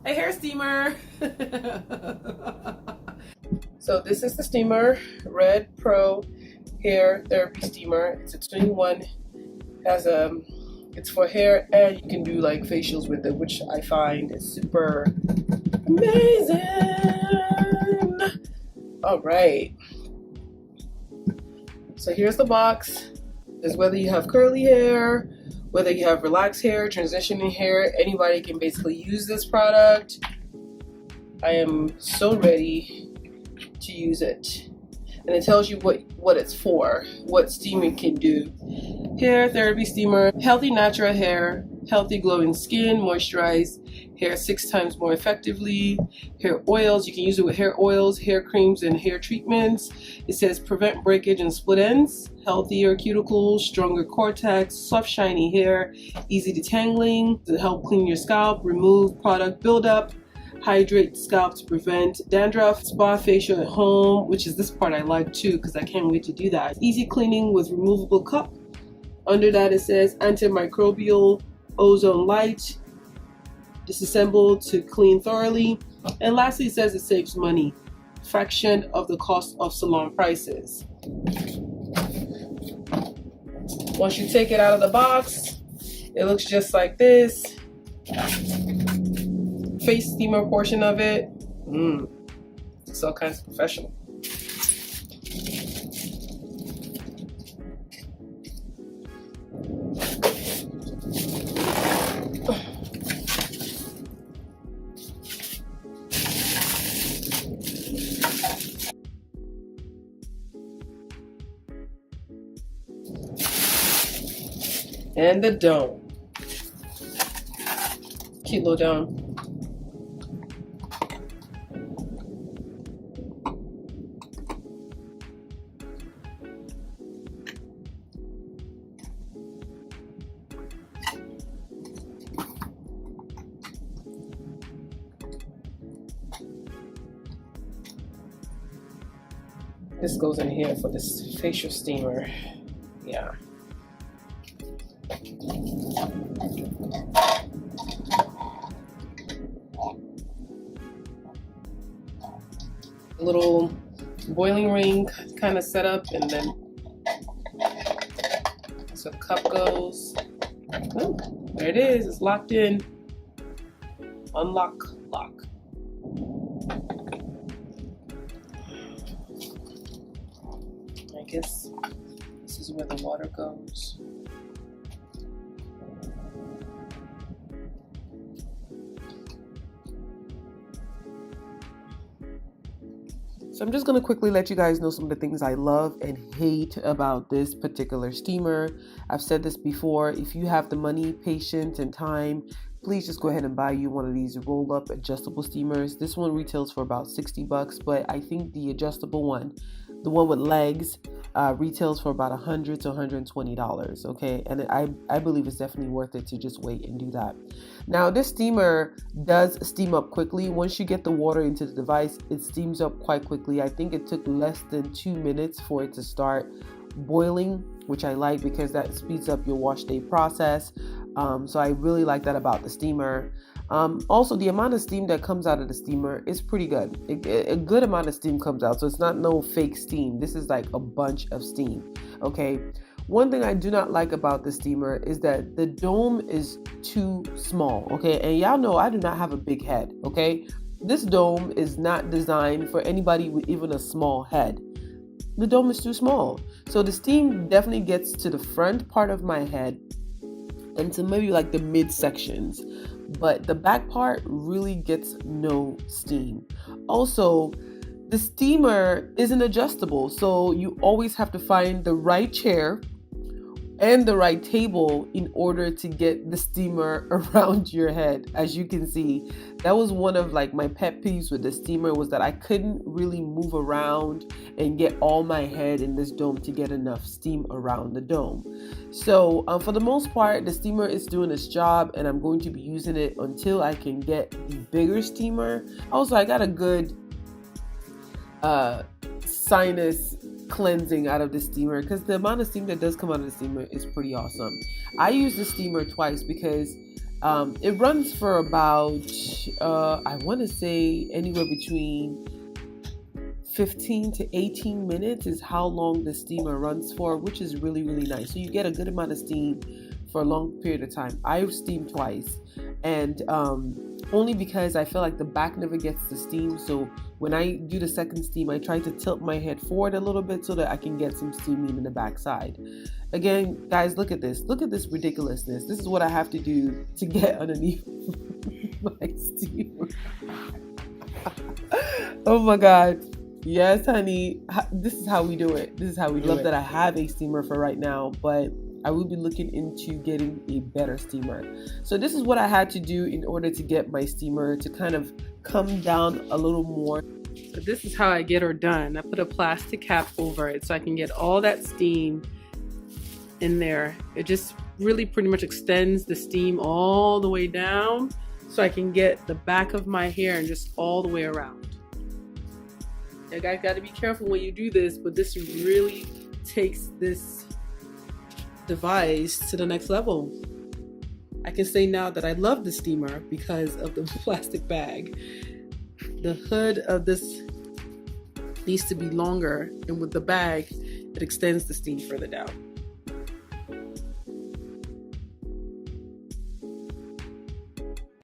A hair steamer. So this is the steamer, Red Pro Hair Therapy Steamer. It's a 2-in-1. Has it's for hair, and you can do like facials with it, which I find is super amazing. All right. So here's the box. Is whether you have curly hair, whether you have relaxed hair, transitioning hair, anybody can basically use this product. I am so ready to use it. And it tells you what it's for, what steaming can do. Hair therapy steamer, healthy natural hair, healthy glowing skin, moisturize hair 6 times more effectively. Hair oils, you can use it with hair oils, hair creams, and hair treatments. It says prevent breakage and split ends, healthier cuticles, stronger cortex, soft shiny hair, easy detangling, to help clean your scalp, remove product buildup, hydrate scalp to prevent dandruff, spa facial at home, which is this part I like too because I can't wait to do that. Easy cleaning with removable cup. Under that it says antimicrobial ozone light, disassembled to clean thoroughly. And lastly it says it saves money, fraction of the cost of salon prices. Once you take it out of the box, it looks just like this. Face steamer portion of it. It's all kinds of professional. And the dome. Cute little dome. This goes in here for this facial steamer. Yeah. A little boiling ring kind of setup, and then so the cup goes. Oh, there it is. It's locked in. Unlock, lock. I guess this is where the water goes. So I'm just going to quickly let you guys know some of the things I love and hate about this particular steamer. I've said this before. If you have the money, patience, and time, please just go ahead and buy you one of these roll-up adjustable steamers. This one retails for about $60, but I think the adjustable one, the one with legs, retails for about $100 to $120. Okay, and I believe it's definitely worth it to just wait and do that. Now this steamer does steam up quickly. Once you get the water into the device, it steams up quite quickly. I think it took less than 2 minutes for it to start boiling, which I like because that speeds up your wash day process. So I really like that about the steamer. Also, the amount of steam that comes out of the steamer is pretty good. A good amount of steam comes out, so it's not no fake steam. This is like a bunch of steam. Okay. One thing I do not like about the steamer is that the dome is too small. Okay, and y'all know I do not have a big head. Okay, this dome is not designed for anybody with even a small head. The dome is too small, so the steam definitely gets to the front part of my head and to maybe like the mid sections, but the back part really gets no steam. Also, the steamer isn't adjustable, so you always have to find the right chair and the right table in order to get the steamer around your head. As you can see, that was one of like my pet peeves with the steamer, was that I couldn't really move around and get all my head in this dome to get enough steam around the dome. So for the most part, the steamer is doing its job, and I'm going to be using it until I can get the bigger steamer. Also, I got a good sinus cleansing out of the steamer, because the amount of steam that does come out of the steamer is pretty awesome. I use the steamer twice because It runs for about, I want to say anywhere between 15 to 18 minutes is how long the steamer runs for, which is really, really nice. So you get a good amount of steam for a long period of time. I've steamed twice, and only because I feel like the back never gets the steam. So when I do the second steam, I try to tilt my head forward a little bit so that I can get some steam in the back side. Again, guys, look at this. Look at this ridiculousness. This is what I have to do to get underneath my steamer. Oh my God. Yes, honey. This is how we do it. This is how we do it. I love that I have a steamer for right now, but I will be looking into getting a better steamer. So this is what I had to do in order to get my steamer to kind of come down a little more. So this is how I get her done. I put a plastic cap over it so I can get all that steam in there. It just really pretty much extends the steam all the way down so I can get the back of my hair and just all the way around. You guys got to be careful when you do this, but this really takes this device to the next level. I can say now that I love the steamer because of the plastic bag. The hood of this needs to be longer, and with the bag, it extends the steam further down.